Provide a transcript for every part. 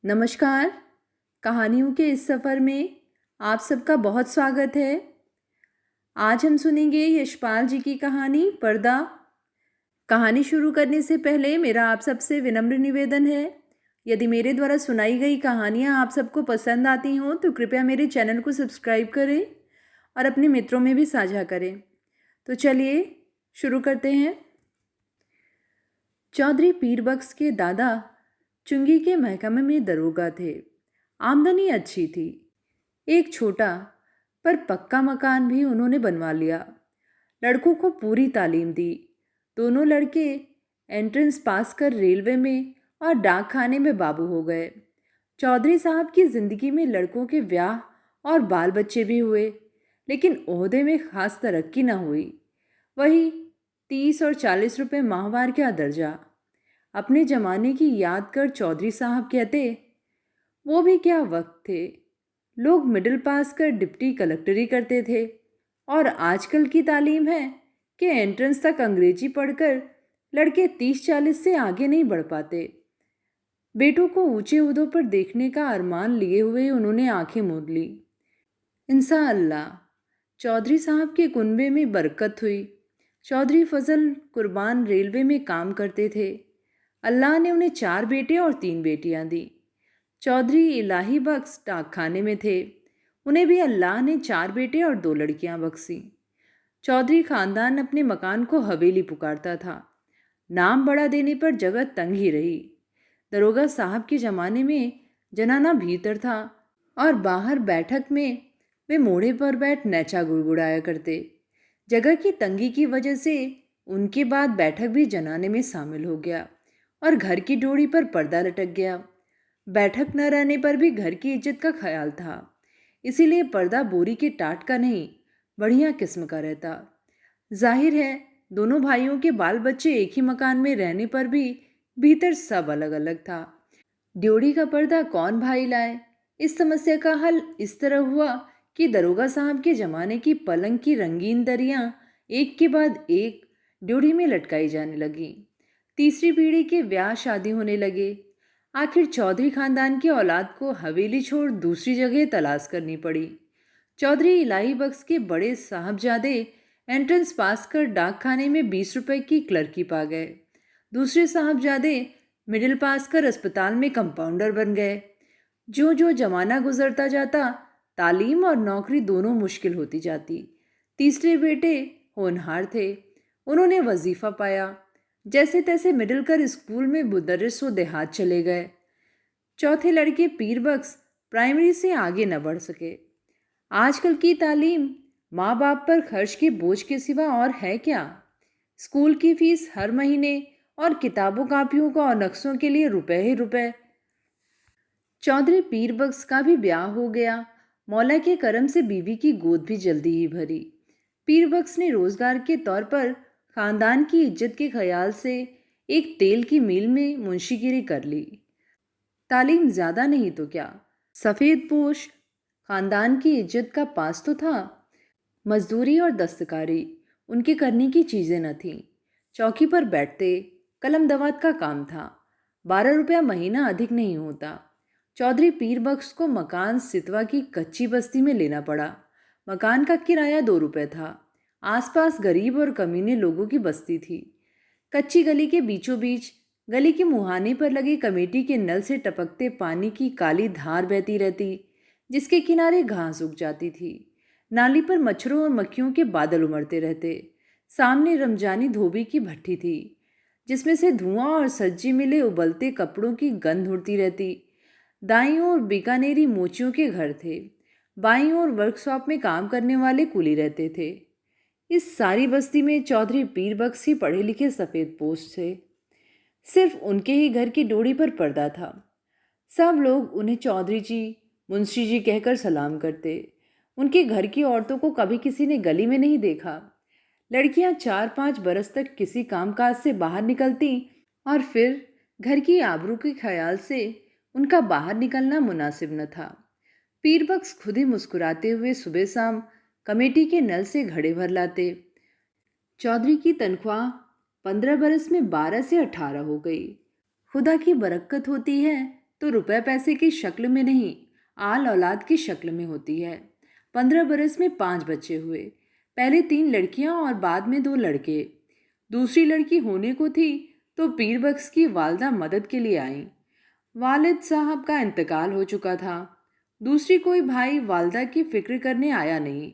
नमस्कार। कहानियों के इस सफ़र में आप सबका बहुत स्वागत है। आज हम सुनेंगे यशपाल जी की कहानी पर्दा। कहानी शुरू करने से पहले मेरा आप सबसे विनम्र निवेदन है, यदि मेरे द्वारा सुनाई गई कहानियाँ आप सबको पसंद आती हों तो कृपया मेरे चैनल को सब्सक्राइब करें और अपने मित्रों में भी साझा करें। तो चलिए शुरू करते हैं। चौधरी पीरबख्श के दादा चुंगी के महकमे में दरोगा थे। आमदनी अच्छी थी। एक छोटा पर पक्का मकान भी उन्होंने बनवा लिया। लड़कों को पूरी तालीम दी। दोनों लड़के एंट्रेंस पास कर रेलवे में और डाक खाने में बाबू हो गए। चौधरी साहब की जिंदगी में लड़कों के ब्याह और बाल बच्चे भी हुए, लेकिन ओहदे में खास तरक्की न हुई। वही 30 और 40 रुपए माहवार का दर्जा। अपने जमाने की याद कर चौधरी साहब कहते, वो भी क्या वक्त थे। लोग मिडिल पास कर डिप्टी कलेक्टरी करते थे और आजकल की तालीम है कि एंट्रेंस तक अंग्रेजी पढ़कर लड़के 30-40 से आगे नहीं बढ़ पाते। बेटों को ऊंचे उहदों पर देखने का अरमान लिए हुए उन्होंने आंखें मूंद ली। इंशाअल्लाह चौधरी साहब के कुनबे में बरकत हुई। चौधरी फजल कुर्बान रेलवे में काम करते थे। अल्लाह ने उन्हें 4 बेटे और 3 बेटियां दी। चौधरी इलाही बख्श डाकखाने में थे। उन्हें भी अल्लाह ने 4 बेटे और 2 लड़कियां बख्शी। चौधरी खानदान अपने मकान को हवेली पुकारता था। नाम बड़ा देने पर जगह तंग ही रही। दरोगा साहब के ज़माने में जनाना भीतर था और बाहर बैठक में वे मोड़े पर बैठ नैचा गुड़गुड़ाया करते। जगह की तंगी की वजह से उनके बाद बैठक भी जनाने में शामिल हो गया और घर की डोरी पर पर्दा लटक गया। बैठक न रहने पर भी घर की इज्जत का ख्याल था, इसीलिए पर्दा बोरी के टाट का नहीं, बढ़िया किस्म का रहता। जाहिर है दोनों भाइयों के बाल बच्चे एक ही मकान में रहने पर भी भीतर सब अलग अलग था। ड्योढ़ी का पर्दा कौन भाई लाए, इस समस्या का हल इस तरह हुआ कि दरोगा साहब के जमाने की पलंग की रंगीन दरियां एक के बाद एक ड्योढ़ी में लटकाई जाने लगी। तीसरी पीढ़ी के ब्याह शादी होने लगे। आखिर चौधरी खानदान की औलाद को हवेली छोड़ दूसरी जगह तलाश करनी पड़ी। चौधरी इलाही बख्श के बड़े साहबजादे एंट्रेंस पास कर डाक खाने में 20 रुपए की क्लर्की पा गए। दूसरे साहबजादे मिडिल पास कर अस्पताल में कंपाउंडर बन गए। जो जो जमाना गुजरता जाता तालीम और नौकरी दोनों मुश्किल होती जाती। तीसरे बेटे होनहार थे। उन्होंने वजीफा पाया। जैसे तैसे मिडिल कर स्कूल में मुदर्रिस व देहात चले गए। चौथे लड़के पीरबख्श प्राइमरी से आगे न बढ़ सके। आजकल की तालीम माँ बाप पर खर्च के बोझ के सिवा और है क्या। स्कूल की फीस हर महीने और किताबों कापियों का और नक्शों के लिए रुपए ही रुपए। चौधरी पीरबख्श का भी ब्याह हो गया। मौला के करम से बीवी की गोद भी जल्दी ही भरी। पीरबख्श ने रोजगार के तौर पर खानदान की इज्जत के ख्याल से एक तेल की मिल में मुंशीगिरी कर ली। तालीम ज्यादा नहीं तो क्या, सफेद पोश खानदान की इज्जत का पास तो था। मजदूरी और दस्तकारी उनके करने की चीजें न थीं। चौकी पर बैठते कलम दवात का काम था। 12 रुपया महीना अधिक नहीं होता। चौधरी पीरबख्श को मकान सितवा की कच्ची बस्ती में लेना पड़ा। मकान का किराया 2 रुपये था। आसपास गरीब और कमीने लोगों की बस्ती थी। कच्ची गली के बीचों बीच गली के मुहाने पर लगे कमेटी के नल से टपकते पानी की काली धार बहती रहती, जिसके किनारे घास उग जाती थी। नाली पर मच्छरों और मक्खियों के बादल उमड़ते रहते। सामने रमजानी धोबी की भट्ठी थी, जिसमें से धुआं और सज्जी मिले उबलते कपड़ों की गंध उड़ती रहती। दाईं ओर बीकानेरी मोचियों के घर थे। बाईं ओर वर्कशॉप में काम करने वाले कुली रहते थे। इस सारी बस्ती में चौधरी पीरबख्श ही पढ़े लिखे सफ़ेद पोश थे। सिर्फ उनके ही घर की डोरी पर पर्दा था। सब लोग उन्हें चौधरी जी, मुंशी जी कहकर सलाम करते। उनके घर की औरतों को कभी किसी ने गली में नहीं देखा। लड़कियां 4-5 बरस तक किसी कामकाज से बाहर निकलती और फिर घर की आबरू के ख्याल से उनका बाहर निकलना मुनासिब न था। पीरबख्श खुद ही मुस्कुराते हुए सुबह शाम कमेटी के नल से घड़े भर लाते। चौधरी की तनख्वाह 15 बरस में 12 से 18 हो गई। खुदा की बरकत होती है तो रुपए पैसे की शक्ल में नहीं, आल औलाद की शक्ल में होती है। 15 बरस में 5 बच्चे हुए। पहले 3 लड़कियां और बाद में 2 लड़के। दूसरी लड़की होने को थी तो पीर बख्श की वालदा मदद के लिए आई। वालिद साहब का इंतकाल हो चुका था। दूसरी कोई भाई वालदा की फिक्र करने आया नहीं।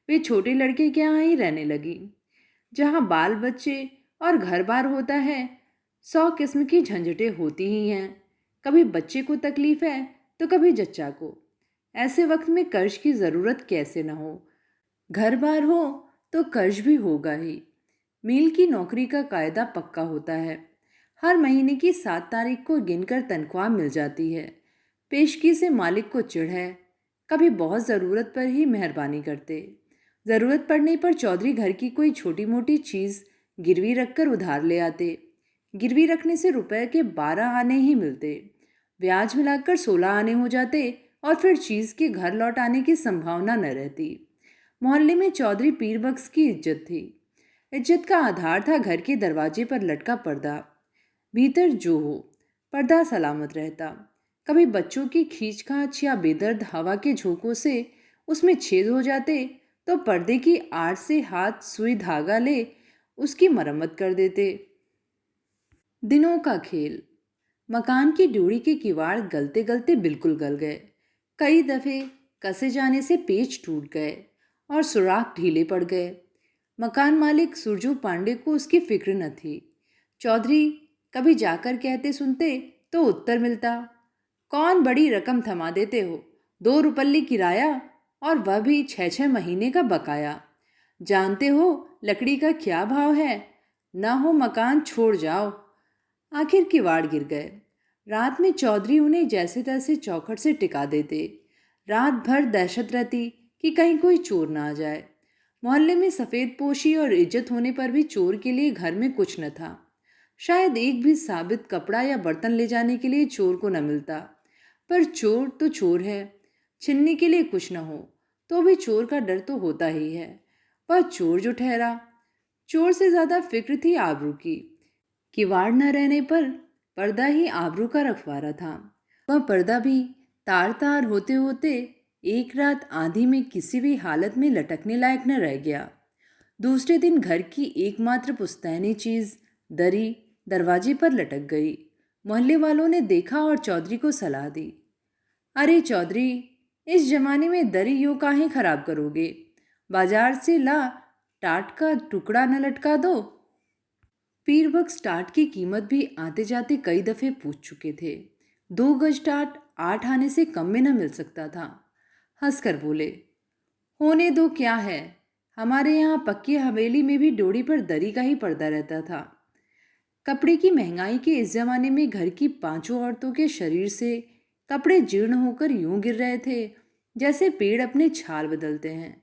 वे छोटे लड़के के यहाँ ही रहने लगी। जहाँ बाल बच्चे और घर बार होता है, 100 किस्म की झंझटें होती ही हैं। कभी बच्चे को तकलीफ है तो कभी जच्चा को। ऐसे वक्त में कर्ज की ज़रूरत कैसे न हो। घर बार हो तो कर्ज भी होगा ही। मील की नौकरी का कायदा पक्का होता है। हर महीने की 7 तारीख को गिनकर तनख्वाह मिल जाती है। पेशगी से मालिक को चिढ़ है। कभी बहुत ज़रूरत पर ही मेहरबानी करते। ज़रूरत पड़ने पर चौधरी घर की कोई छोटी मोटी चीज़ गिरवी रखकर उधार ले आते। गिरवी रखने से रुपए के 12 आने ही मिलते। ब्याज मिलाकर 16 आने हो जाते और फिर चीज़ के घर लौट आने की संभावना न रहती। मोहल्ले में चौधरी पीर बख्श की इज्जत थी। इज्जत का आधार था घर के दरवाजे पर लटका पर्दा। भीतर जो हो, पर्दा सलामत रहता। कभी बच्चों की खींचखांच या बेदर्द हवा के झोंकों से उसमें छेद हो जाते तो पर्दे की आड़ से हाथ सुई धागा ले उसकी मरम्मत कर देते। दिनों का खेल। मकान की ड्योढ़ी के किवाड़ गलते गलते बिल्कुल गल गए। कई दफे कसे जाने से पेच टूट गए और सुराख ढीले पड़ गए। मकान मालिक सुरजू पांडे को उसकी फिक्र न थी। चौधरी कभी जाकर कहते सुनते तो उत्तर मिलता, कौन बड़ी रकम थमा देते हो, 2 रुपल्ली किराया और वह भी 6-6 महीने का बकाया। जानते हो लकड़ी का क्या भाव है, ना हो मकान छोड़ जाओ। आखिर किवाड़ गिर गए। रात में चौधरी उन्हें जैसे तैसे चौखट से टिका देते। रात भर दहशत रहती कि कहीं कोई चोर ना आ जाए। मोहल्ले में सफ़ेद पोशी और इज्जत होने पर भी चोर के लिए घर में कुछ न था। शायद एक भी साबित कपड़ा या बर्तन ले जाने के लिए चोर को न मिलता। पर चोर तो चोर है। छीनने के लिए कुछ न हो तो भी चोर का डर तो होता ही है। वह चोर जो ठहरा। चोर से ज़्यादा फिक्र थी आबरू की। किवाड़ न रहने पर पर्दा ही आबरू का रखवारा था। वह पर्दा भी तार तार होते होते एक रात आंधी में किसी भी हालत में लटकने लायक न रह गया। दूसरे दिन घर की एकमात्र पुश्तैनी चीज़ दरी दरवाजे पर लटक गई। मोहल्ले वालों ने देखा और चौधरी को सलाह दी, अरे चौधरी, इस जमाने में दरी यूं काहे खराब करोगे, बाजार से ला टाट का टुकड़ा न लटका दो। पीरबक्स टाट की कीमत भी आते जाते कई दफ़े पूछ चुके थे। 2 गज टाट 8 आने से कम में न मिल सकता था। हंसकर बोले, होने दो, क्या है, हमारे यहाँ पक्की हवेली में भी डोरी पर दरी का ही पर्दा रहता था। कपड़े की महंगाई के इस जमाने में घर की 5 औरतों के शरीर से कपड़े जीर्ण होकर यूं गिर रहे थे जैसे पेड़ अपने छाल बदलते हैं।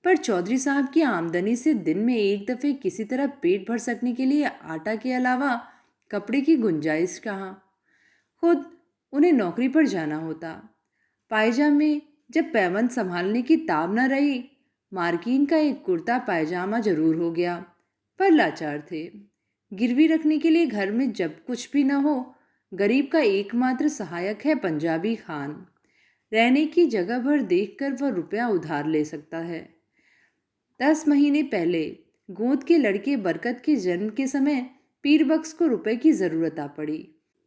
पर चौधरी साहब की आमदनी से दिन में एक दफ़े किसी तरह पेट भर सकने के लिए आटा के अलावा कपड़े की गुंजाइश कहाँ। खुद उन्हें नौकरी पर जाना होता। पायजामे जब पैबंद संभालने की ताब न रही, मार्किन का एक कुर्ता पायजामा जरूर हो गया। पर लाचार थे। गिरवी रखने के लिए घर में जब कुछ भी न हो, गरीब का एकमात्र सहायक है पंजाबी खान। रहने की जगह भर देखकर वह रुपया उधार ले सकता है। 10 महीने पहले गोद के लड़के बरकत के जन्म के समय पीरबक्स को रुपए की ज़रूरत आ पड़ी।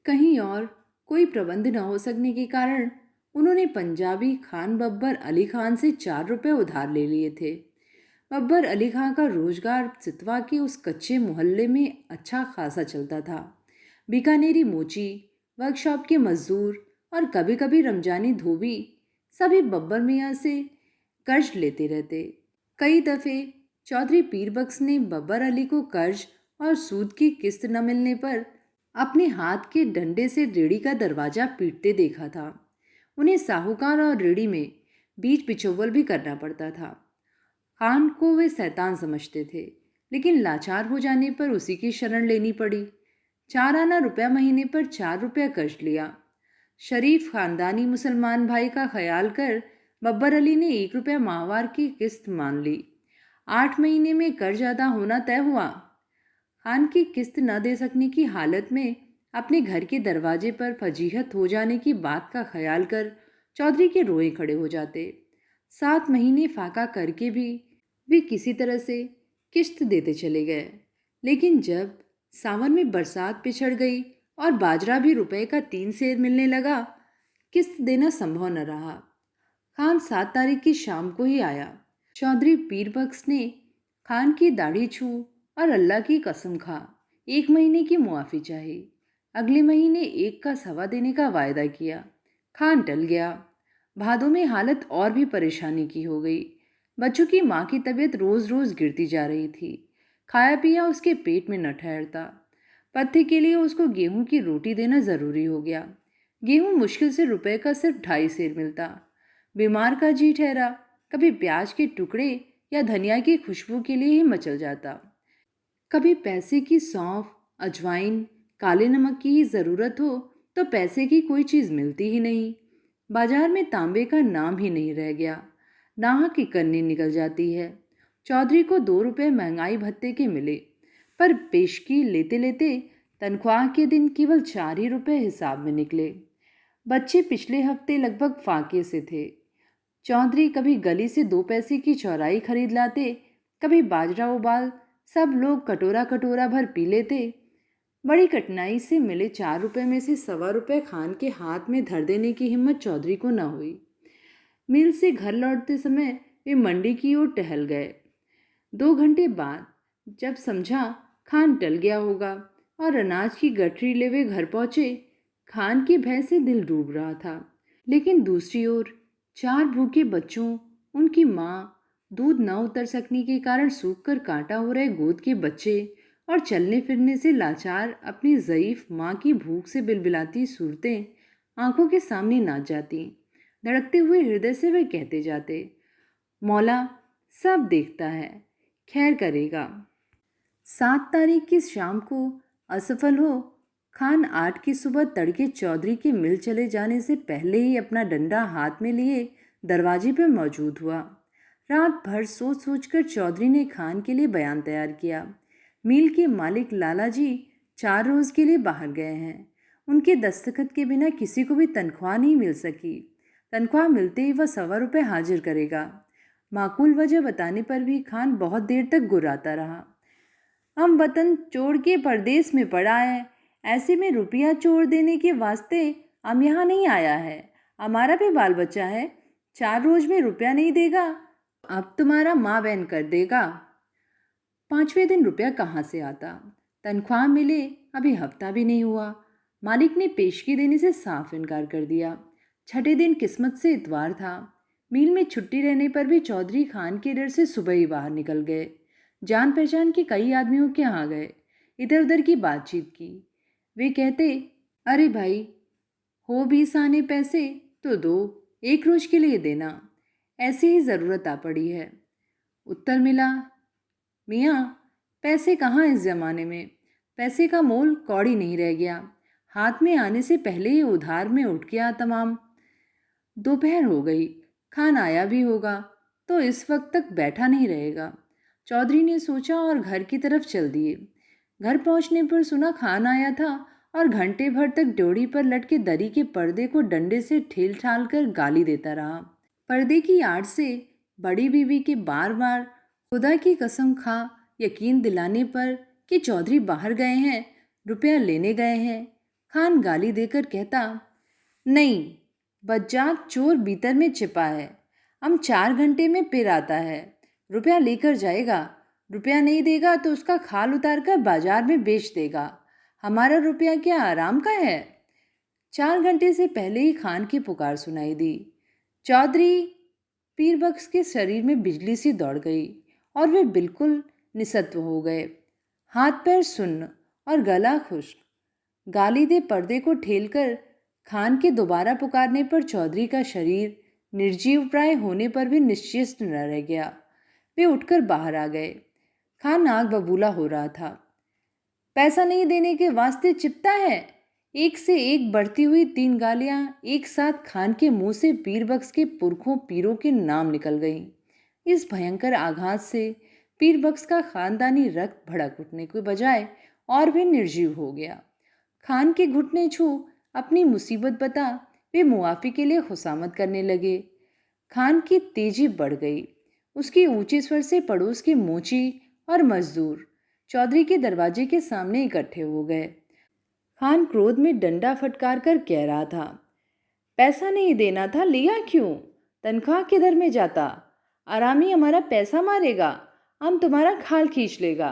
कहीं और कोई प्रबंध न हो सकने के कारण उन्होंने पंजाबी खान बब्बर अली खान से 4 रुपए उधार ले लिए थे। बब्बर अली खां का रोजगार सितवा के उस कच्चे मोहल्ले में अच्छा खासा चलता था। बीकानेरी मोची, वर्कशॉप के मजदूर और कभी कभी रमजानी धोबी सभी बब्बर मियाँ से कर्ज लेते रहते। कई दफ़े चौधरी पीरबक्स ने बब्बर अली को कर्ज और सूद की किस्त न मिलने पर अपने हाथ के डंडे से रेड़ी का दरवाज़ा पीटते देखा था। उन्हें साहूकार और रेड़ी में बीच बिचौवल भी करना पड़ता था। खान को वे शैतान समझते थे, लेकिन लाचार हो जाने पर उसी की शरण लेनी पड़ी। 4 आना रुपया महीने पर 4 रुपया कर्ज लिया। शरीफ खानदानी मुसलमान भाई का ख्याल कर बब्बर अली ने 1 रुपया माहवार की किस्त मान ली। 8 महीने में कर्ज अदा होना तय हुआ। खान की किस्त न दे सकने की हालत में अपने घर के दरवाजे पर फजीहत हो जाने की बात का ख्याल कर चौधरी के रोए खड़े हो जाते। 7 महीने फाका करके भी वे किसी तरह से किश्त देते चले गए। लेकिन जब सावन में बरसात पिछड़ गई और बाजरा भी रुपए का 3 सेर मिलने लगा, किस्त देना संभव न रहा। खान 7 तारीख की शाम को ही आया। चौधरी पीरबख्श ने खान की दाढ़ी छू और अल्लाह की कसम खा 1 महीने की मुआफ़ी चाही। अगले महीने 1 का 1.25 देने का वायदा किया। खान टल गया। भादों में हालत और भी परेशानी की हो गई। बच्चों की माँ की तबीयत रोज़ रोज़ गिरती जा रही थी। खाया पिया उसके पेट में न ठहरता। पत्ते के लिए उसको गेहूं की रोटी देना ज़रूरी हो गया। गेहूं मुश्किल से रुपए का सिर्फ 2.5 सेर मिलता। बीमार का जी ठहरा कभी प्याज के टुकड़े या धनिया की खुशबू के लिए ही मचल जाता, कभी पैसे की सौंफ, अजवाइन, काले नमक की ही ज़रूरत हो तो पैसे की कोई चीज़ मिलती ही नहीं। बाजार में तांबे का नाम ही नहीं रह गया। नाहक की कन्नी निकल जाती है। चौधरी को 2 रुपए महंगाई भत्ते के मिले, पर पेशगी लेते लेते तनख्वाह के दिन केवल 4 ही रुपए हिसाब में निकले। बच्चे पिछले हफ्ते लगभग फाके से थे। चौधरी कभी गली से 2 पैसे की चौराई खरीद लाते, कभी बाजरा उबाल सब लोग कटोरा कटोरा भर पी लेते। बड़ी कठिनाई से मिले 4 रुपए में से 1.25 रुपए खान के हाथ में धर देने की हिम्मत चौधरी को न हुई। मिल से घर लौटते समय वे मंडी की ओर टहल गए। 2 घंटे बाद जब समझा खान टल गया होगा और अनाज की गठरी ले वे घर पहुंचे, खान के भय से दिल डूब रहा था। लेकिन दूसरी ओर 4 भूखे बच्चों, उनकी माँ, दूध न उतर सकने के कारण सूख कर कांटा हो रहे गोद के बच्चे और चलने फिरने से लाचार अपनी ज़ईफ माँ की भूख से बिलबिलाती सूरतें आंखों के सामने नाच जाती। धड़कते हुए हृदय से वे कहते जाते, मौला सब देखता है, खैर करेगा। 7 तारीख की शाम को असफल हो खान 8 की सुबह तड़के चौधरी के मिल चले जाने से पहले ही अपना डंडा हाथ में लिए दरवाजे पर मौजूद हुआ। रात भर सोच सोचकर चौधरी ने खान के लिए बयान तैयार किया। मिल के मालिक लाला जी 4 रोज़ के लिए बाहर गए हैं। उनके दस्तखत के बिना किसी को भी तनख्वाह नहीं मिल सकी। तनख्वाह मिलते ही वह 1.25 रुपए हाजिर करेगा। माकूल वजह बताने पर भी खान बहुत देर तक गुर्राता रहा। हम वतन छोड़ के परदेश में पड़ा है, ऐसे में रुपया छोड़ देने के वास्ते हम यहाँ नहीं आया है। हमारा भी बाल बच्चा है। 4 रोज में रुपया नहीं देगा, अब तुम्हारा माँ बहन कर देगा। 5वें दिन रुपया कहाँ से आता? तनख्वाह मिले अभी हफ्ता भी नहीं हुआ। मालिक ने पेशगी देने से साफ इनकार कर दिया। 6ठे दिन किस्मत से इतवार था। मील में छुट्टी रहने पर भी चौधरी खान के डर से सुबह ही बाहर निकल गए। जान पहचान के कई आदमियों के यहाँ गए, इधर उधर की बातचीत की। वे कहते, अरे भाई, हो 20 आने पैसे तो दो, 1 रोज के लिए देना, ऐसे ही ज़रूरत आ पड़ी है। उत्तर मिला, मियाँ पैसे कहाँ इस ज़माने में, पैसे का मोल कौड़ी नहीं रह गया। हाथ में आने से पहले ही उधार में उठ गया तमाम। दोपहर हो गई, खान आया भी होगा तो इस वक्त तक बैठा नहीं रहेगा। चौधरी ने सोचा और घर की तरफ चल दिए। घर पहुंचने पर सुना खान आया था और घंटे भर तक ड्योढ़ी पर लटके दरी के पर्दे को डंडे से ठेल ठाल कर गाली देता रहा। पर्दे की आड़ से बड़ी बीवी के बार बार खुदा की कसम खा यकीन दिलाने पर कि चौधरी बाहर गए हैं, रुपया लेने गए हैं, खान गाली देकर कहता, नहीं, बज्जात चोर भीतर में छिपा है, हम 4 घंटे में फिर आता है, रुपया लेकर जाएगा। रुपया नहीं देगा तो उसका खाल उतार कर बाजार में बेच देगा। हमारा रुपया क्या आराम का है? 4 घंटे से पहले ही खान की पुकार सुनाई दी। चौधरी पीरबख्श के शरीर में बिजली सी दौड़ गई और वे बिल्कुल निसत्व हो गए। हाथ पैर सुन्न और गला खुश्क। गाली दे पर्दे को ठेलकर खान के दोबारा पुकारने पर चौधरी का शरीर निर्जीव प्राय होने पर भी निश्चेष्ट न रह गया। वे उठकर बाहर आ गए। खान आग बबूला हो रहा था। पैसा नहीं देने के वास्ते चिपता है। एक से एक बढ़ती हुई 3 गालियां एक साथ खान के मुंह से पीरबख्श के पुरखों पीरों के नाम निकल गईं। इस भयंकर आघात से पीरबख्श का खानदानी रक्त भड़क उठने के बजाय और भी निर्जीव हो गया। खान के घुटने छू अपनी मुसीबत बता वे मुआफ़ी के लिए खुशामद करने लगे। खान की तेजी बढ़ गई। उसके ऊंचे स्वर से पड़ोस के मोची और मजदूर चौधरी के दरवाजे के सामने इकट्ठे हो गए। खान क्रोध में डंडा फटकार कर कह रहा था, पैसा नहीं देना था, लिया क्यों? तनख्वाह किधर में जाता? आरामी हमारा पैसा मारेगा, हम तुम्हारा खाल खींच लेगा।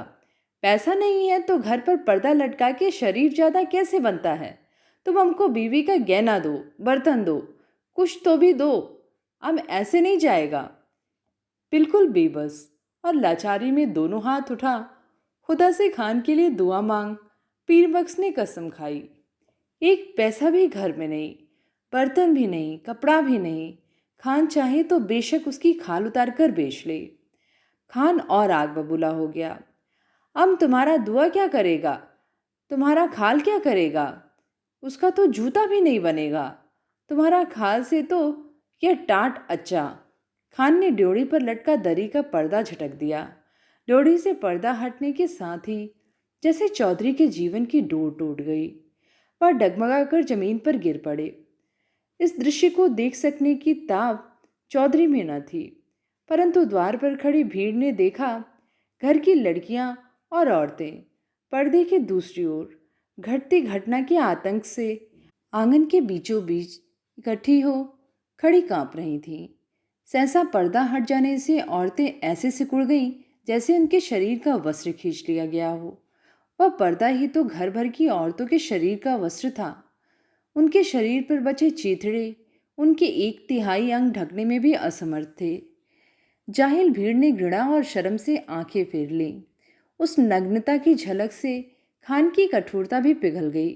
पैसा नहीं है तो घर पर पर्दा लटका के शरीफ ज्यादा कैसे बनता है? तुम हमको बीवी का गहना दो, बर्तन दो, कुछ तो भी दो, हम ऐसे नहीं जाएगा। बिल्कुल बेबस और लाचारी में दोनों हाथ उठा खुदा से खान के लिए दुआ मांग पीर बख्श ने कसम खाई, एक पैसा भी घर में नहीं, बर्तन भी नहीं, कपड़ा भी नहीं। खान चाहे तो बेशक उसकी खाल उतार कर बेच ले। खान और आग बबूला हो गया। अब तुम्हारा दुआ क्या करेगा? तुम्हारा खाल क्या करेगा? उसका तो जूता भी नहीं बनेगा। तुम्हारा खाल से तो यह टाट अच्छा। खान ने ड्योढ़ी पर लटका दरी का पर्दा झटक दिया। ड्योढ़ी से पर्दा हटने के साथ ही जैसे चौधरी के जीवन की डोर टूट गई। वह डगमगा कर जमीन पर गिर पड़े। इस दृश्य को देख सकने की ताब चौधरी में न थी, परंतु द्वार पर खड़ी भीड़ ने देखा। घर की लड़कियां और औरतें पर्दे के दूसरी ओर घटती घटना के आतंक से आंगन के बीचों बीच इकट्ठी हो खड़ी कांप रही थीं। सहसा पर्दा हट जाने से औरतें ऐसे सिकुड़ गईं जैसे उनके शरीर का वस्त्र खींच लिया गया हो। वह पर्दा ही तो घर भर की औरतों के शरीर का वस्त्र था। उनके शरीर पर बचे चीथड़े उनके 1/3 अंग ढकने में भी असमर्थ थे। जाहिल भीड़ ने घृणा और शर्म से आंखें फेर लीं। उस नग्नता की झलक से खान की कठोरता भी पिघल गई।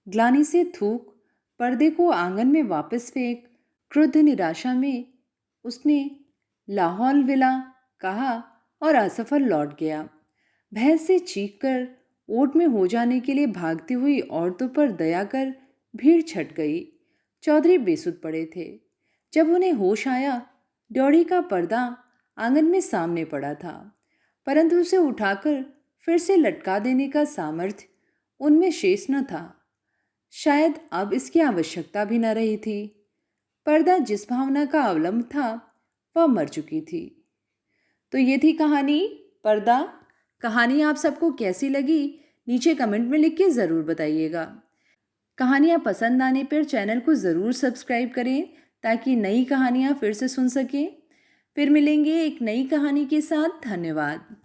ग्लानि से थूक पर्दे को आंगन में वापस फेंक क्रुद्ध निराशा में उसने लाहौल विला कहा और असफल लौट गया। भय से चीख कर ओट में हो जाने के लिए भागती हुई औरतों पर दया कर भीड़ छट गई। चौधरी बेसुध पड़े थे। जब उन्हें होश आया, ड्योढ़ी का पर्दा आंगन में सामने पड़ा था, परंतु उसे उठाकर फिर से लटका देने का सामर्थ्य उनमें शेष न था। शायद अब इसकी आवश्यकता भी न रही थी। पर्दा जिस भावना का अवलंब था वह मर चुकी थी। तो ये थी कहानी पर्दा। कहानी आप सबको कैसी लगी नीचे कमेंट में लिख के ज़रूर बताइएगा। कहानियाँ पसंद आने पर चैनल को ज़रूर सब्सक्राइब करें ताकि नई कहानियाँ फिर से सुन सकें। फिर मिलेंगे एक नई कहानी के साथ। धन्यवाद।